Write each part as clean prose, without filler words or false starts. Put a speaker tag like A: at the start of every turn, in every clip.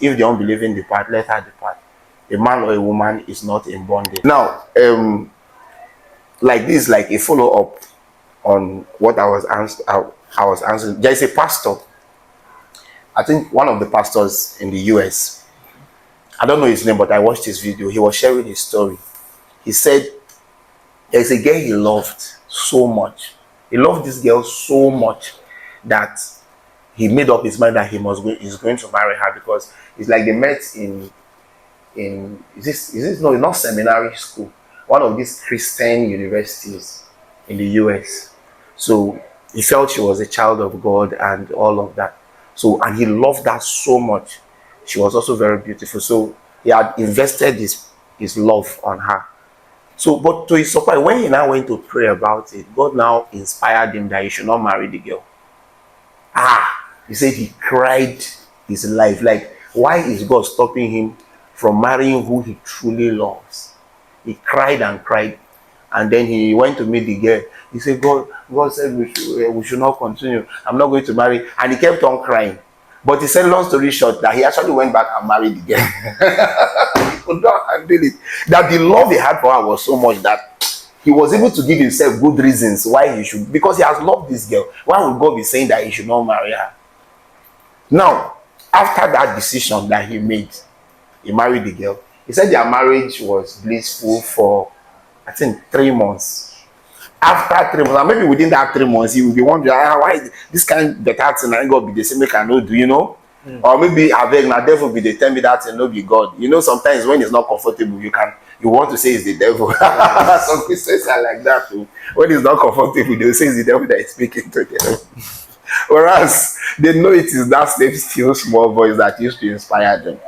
A: If the unbelieving depart, let her depart. A man or a woman is not in bondage. Now, like this, like a follow up on what I was answering. There is a pastor. I think one of the pastors in the US. I don't know his name, but I watched his video. He was sharing his story. He said there's a girl he loved so much. He loved this girl so much that he made up his mind that he's going to marry her, because it's like they met in is this no, not seminary school, one of these Christian universities in the US. So he felt she was a child of God and all of that. So, and he loved her so much. She was also very beautiful. So he had invested his love on her. So, but to his surprise, when he now went to pray about it, God now inspired him that he should not marry the girl. He said he cried his life. Like, why is God stopping him from marrying who he truly loves? He cried and cried. And then he went to meet the girl. He said, God said we should not continue. I'm not going to marry. And he kept on crying. But he said, long story short, that he actually went back and married the girl. He could not handle it. That the love he had for her was so much that he was able to give himself good reasons why he should. Because he has loved this girl. Why would God be saying that he should not marry her? Now, after that decision that he made, he married the girl. He said their marriage was blissful for, I think, 3 months. After 3 months, and maybe within that 3 months, he will be wondering, why this kind better thing and God be the same, make I know do, you know? Or maybe I beg my devil be, they tell me that and no be God. You know, sometimes when it's not comfortable, you want to say it's the devil. Some Christians are like that too. When it's not comfortable, they say it's the devil that is speaking to them. Whereas they know it is that same still small voice that used to inspire them.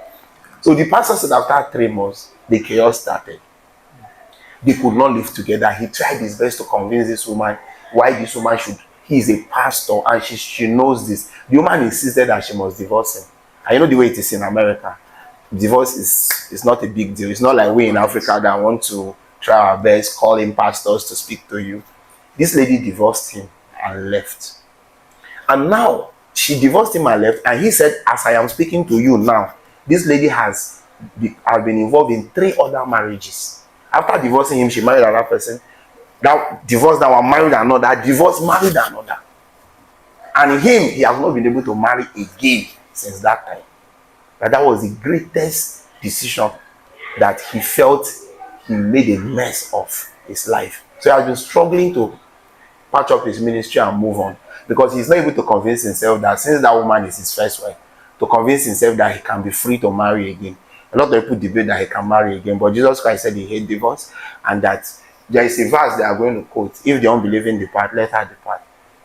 A: So the pastor said after 3 months, the chaos started. They could not live together. He tried his best to convince this woman why this woman should. He is a pastor and she knows this. The woman insisted that she must divorce him. And you know the way it is in America. Divorce is not a big deal. It's not like we in Africa that want to try our best, calling pastors to speak to you. This lady divorced him and left. And now she divorced him and left. And he said, as I am speaking to you now, this lady has been involved in 3 other marriages. After divorcing him, she married another person. That divorced that one, married another. Divorced, married another. And him, he has not been able to marry again since that time. But that was the greatest decision that he felt he made a mess of his life. So he has been struggling to patch up his ministry and move on, because he's not able to convince himself that since that woman is his first wife, to convince himself that he can be free to marry again. A lot of people debate that he can marry again, but Jesus Christ said he hates divorce, and that there is a verse they are going to quote: if the unbelieving depart, let her depart.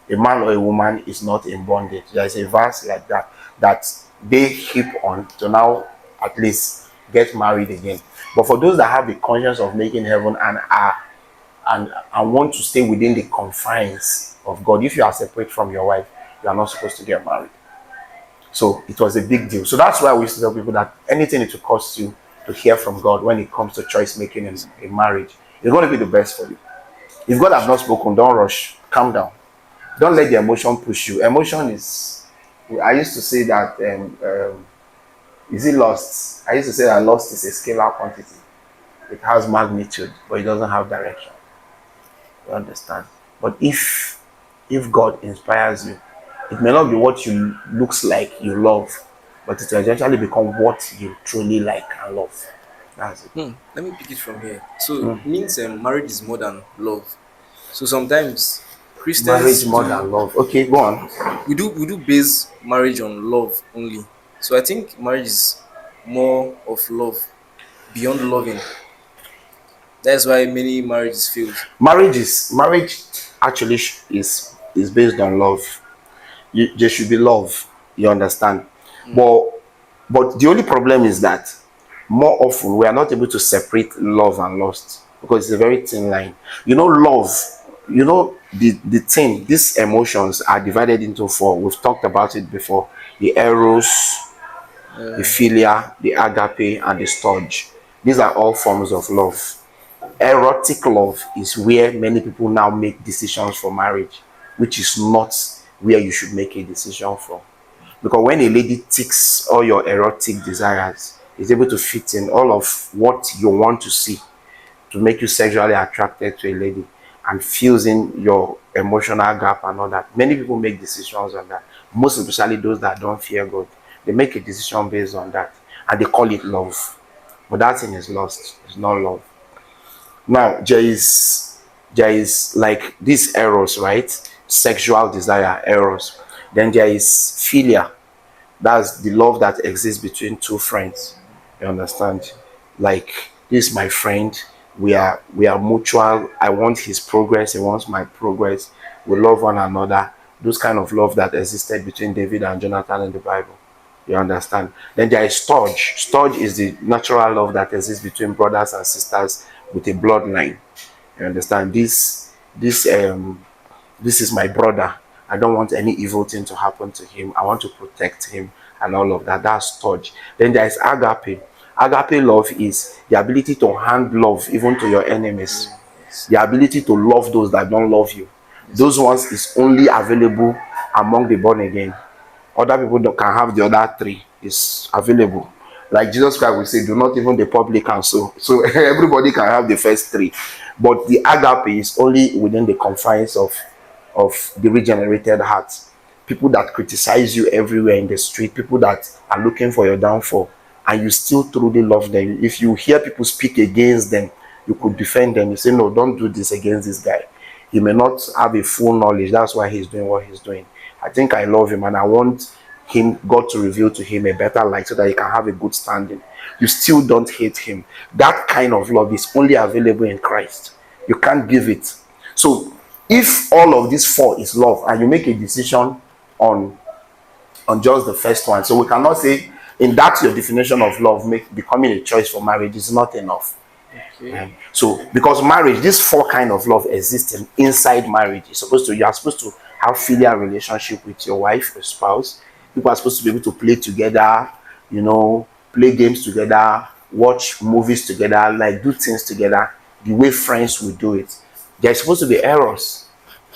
A: A man or a woman is not in bondage. There is a verse like that they keep on to now at least get married again. But for those that have the conscience of making heaven and want to stay within the confines of God, if you are separate from your wife, you are not supposed to get married. So it was a big deal. So that's why we used to tell people that anything it will cost you to hear from God when it comes to choice making in marriage, it's going to be the best for you. If God has not spoken, don't rush. Calm down. Don't let the emotion push you. Emotion is, I used to say that, is it lust? I used to say that lust is a scalar quantity. It has magnitude, but it doesn't have direction. You understand? But if God inspires you, it may not be what you looks like you love, but it will eventually become what you truly like and love. That's it.
B: Let me pick it from here. So it means marriage is more than love. So sometimes
A: Marriage
B: Christians
A: more
B: do
A: than love. Okay, go on.
B: we do base marriage on love only. So I think marriage is more of love beyond loving. That's why many marriages fail.
A: Marriage actually is based on love. There should be love. You understand? But the only problem is that more often we are not able to separate love and lust, because it's a very thin line. You know, love. You know, the thing. These emotions are divided into 4. We've talked about it before: the eros, the philia, the agape, and the storge. These are all forms of love. Erotic love is where many people now make decisions for marriage, which is not where you should make a decision from. Because when a lady ticks all your erotic desires, is able to fit in all of what you want to see to make you sexually attracted to a lady, and fills in your emotional gap and all that. Many people make decisions on that. Most especially those that don't fear God. They make a decision based on that. And they call it love. But that thing is lost. It's not love. Now there is like these errors, right? Sexual desire errors. Then there is philia. That's the love that exists between two friends. You understand? Like, this is my friend. We are mutual. I want his progress. He wants my progress. We love one another. Those kind of love that existed between David and Jonathan in the Bible. You understand? Then there is storge. Storge is the natural love that exists between brothers and sisters with a bloodline. You understand? This is my brother. I don't want any evil thing to happen to him. I want to protect him and all of that. That's touch. Then there is agape. Agape love is the ability to hand love even to your enemies. The ability to love those that don't love you. Those ones is only available among the born again. Other people that can have the other three is available. Like Jesus Christ will say, do not even the publican. So everybody can have the first three. But the agape is only within the confines of the regenerated heart. People that criticize you everywhere in the street, people that are looking for your downfall, and you still truly love them. If you hear people speak against them, you could defend them. You say, no, don't do this against this guy. He may not have a full knowledge. That's why he's doing what he's doing. I think I love him, and I want him, God, to reveal to him a better light so that he can have a good standing. You still don't hate him. That kind of love is only available in Christ. You can't give it. So if all of these four is love, and you make a decision on just the first one, so we cannot say in that your definition of love, becoming a choice for marriage is not enough. Okay. So because marriage, these four kind of love exist inside marriage. You are supposed to have filial relationship with your wife, your spouse. People are supposed to be able to play together, play games together, watch movies together, like do things together the way friends will do it. There's supposed to be errors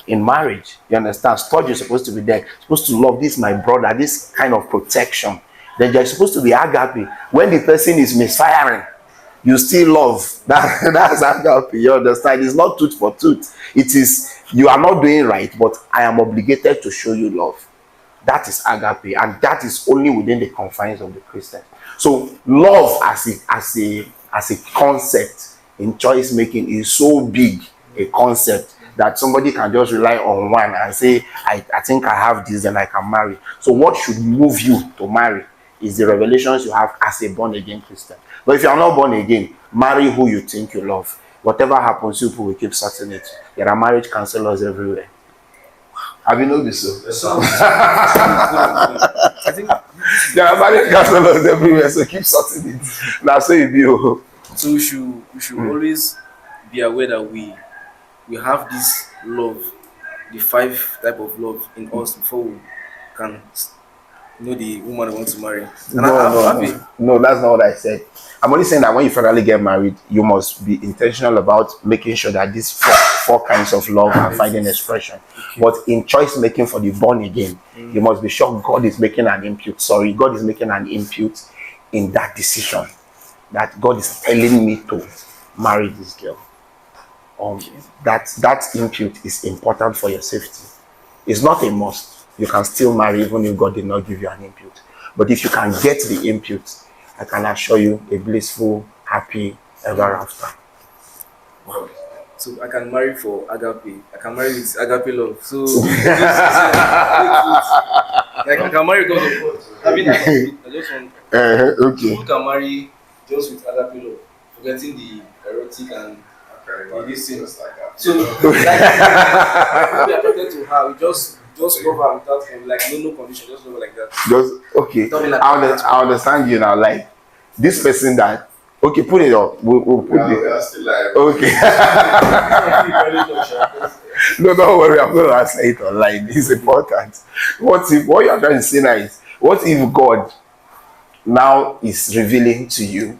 A: in marriage. You understand? Storge is supposed to be there. You're supposed to love this, my brother, this kind of protection. Then there's supposed to be agape. When the person is misfiring, you still love. That's agape. You understand? It's not tooth for tooth. It is, you are not doing right, but I am obligated to show you love. That is agape, and that is only within the confines of the Christian. So love as a concept in choice making is so big a concept that somebody can just rely on one and say, I think I have this, then I can marry. So what should move you to marry is the revelations you have as a born again Christian. But if you are not born again, marry who you think you love. Whatever happens, people will keep certain it. There are marriage counselors everywhere. Have you noticed so? I think there are marriage counselors everywhere, so keep sorting it. Now say you.
B: So we should always be aware that we have this love, the 5 type of love in us before we can know the woman we want to marry.
A: No, that's not what I said. I'm only saying that when you finally get married, you must be intentional about making sure that these four kinds of love are finding expression. Okay. But in choice making for the born again, you must be sure God is making an input in that decision. That God is telling me to marry this girl. That input is important for your safety. It's not a must. You can still marry even if God did not give you an input. But if you can get the input, I can assure you a blissful, happy ever after.
B: Wow. So I can marry for agape. I can marry with agape love. So I can marry because of what? I just want.
A: Okay.
B: People can marry just with agape love, forgetting the erotic and these things like that. So we are attracted to her. We just love her without like no condition. Just love her like that.
A: Just okay. I understand you now. Like this person that. Okay, put it up. We'll put it. Okay. No, don't worry. I'm going to answer it online. It's important. What you are trying to say now is, what if God now is revealing to you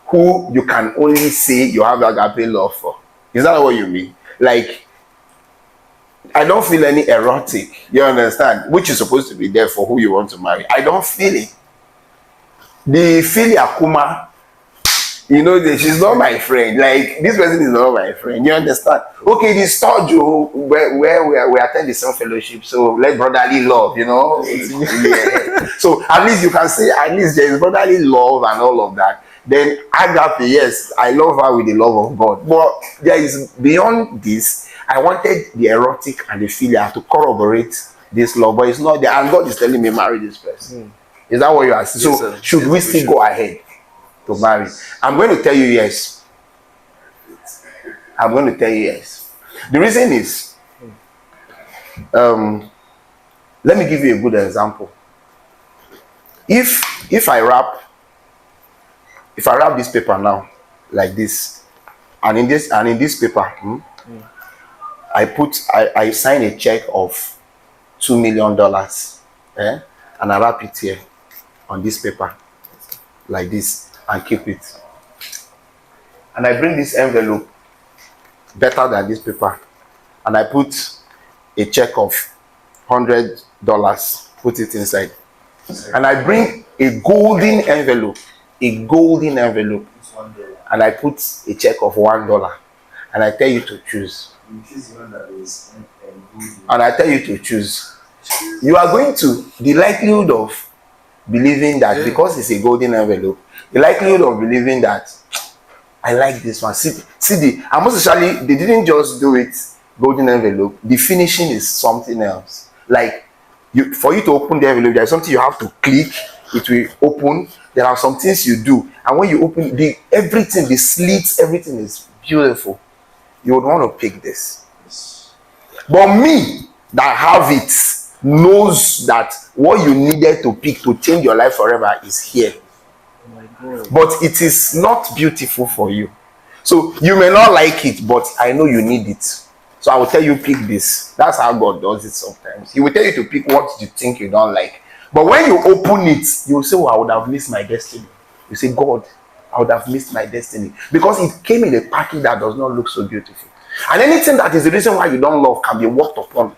A: who you can only say you have agape love for? Is that what you mean? Like, I don't feel any erotic. You understand? Which is supposed to be there for who you want to marry. I don't feel it. The filia kuma, you know, she's not my friend. Like, this person is not my friend. You understand? Okay, the store Joe, where we attend the same fellowship, so let brotherly love, you know. Yeah. So at least you can say, at least there is brotherly love and all of that. Then agape, yes, I love her with the love of God. But there is beyond this. I wanted the erotic and the philia to corroborate this love, but it's not there. And God is telling me marry this person. Is that what you are saying?
B: Yes,
A: So
B: sir.
A: should
B: Yes,
A: we still go ahead to marry? I'm going to tell you yes. I'm going to tell you yes. The reason is, let me give you a good example. If I wrap this paper now like this, and in this paper, I sign a check of $2 million, and I wrap it here on this paper like this and keep it. And I bring this envelope better than this paper, and I put a check of $100, put it inside. And I bring a golden envelope, and I put a check of $1, and I tell you to choose. And I tell you to choose. You are going to, the likelihood of believing that because it's a golden envelope, the likelihood of believing that I like this one. See and most especially, they didn't just do it golden envelope. The finishing is something else. Like, for you to open the envelope, there's something you have to click, it will open. There are some things you do, and when you open everything, the slits, everything is beautiful. You would want to pick this. But me that have it knows that what you needed to pick to change your life forever is here. But it is not beautiful for you. So you may not like it, but I know you need it. So I will tell you, pick this. That's how God does it sometimes. He will tell you to pick what you think you don't like. But when you open it, you will say, oh, I would have missed my destiny. You say, God, I would have missed my destiny. Because it came in a package that does not look so beautiful. And anything that is the reason why you don't love can be worked upon.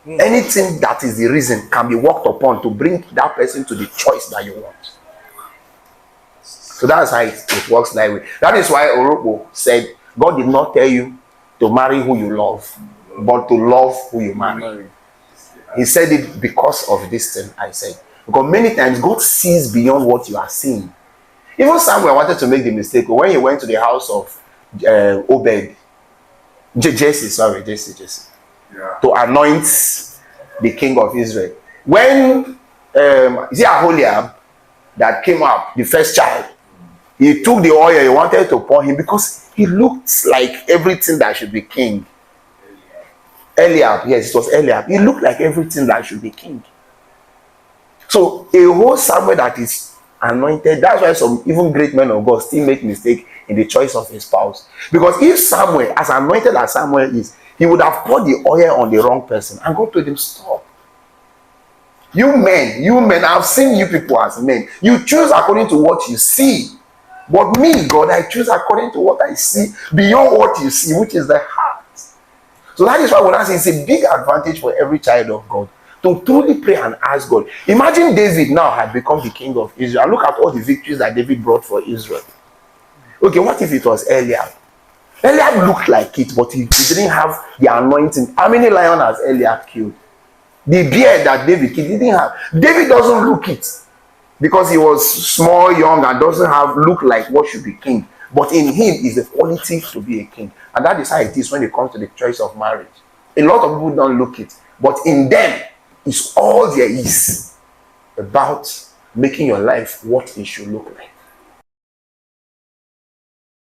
A: Anything that is the reason can be worked upon to bring that person to the choice that you want. So that's how it works that way. That is why Oropo said, God did not tell you to marry who you love, but to love who you marry. He said it because of this thing I said. Because many times God sees beyond what you are seeing. Even Samuel wanted to make the mistake when he went to the house of Jesse. To anoint the king of Israel. When Aholiab that came up, the first child, he took the oil, he wanted to pour him because he looked like everything that should be king. Eliab, yes, it was Eliab. He looked like everything that should be king. So a whole Samuel that is anointed, that's why some even great men of God still make mistake in the choice of his spouse. Because if Samuel, as anointed as Samuel is, he would have poured the oil on the wrong person, and God told him, stop. You men, I've seen you people as men. You choose according to what you see. But me, God, I choose according to what I see, beyond what you see, which is the heart. So that is why when I say it's a big advantage for every child of God to truly pray and ask God. Imagine David now had become the king of Israel. Look at all the victories that David brought for Israel. Okay, what if it was Eliab? Eliab looked like it, but he didn't have the anointing. How many lions has Eliab killed? The beard that David killed, he didn't have. David doesn't look it because he was small, young, and doesn't look like what should be king. But in him is the quality to be a king. And that is how it is when it comes to the choice of marriage. A lot of people don't look it, but in them is all there is about making your life what it should look like.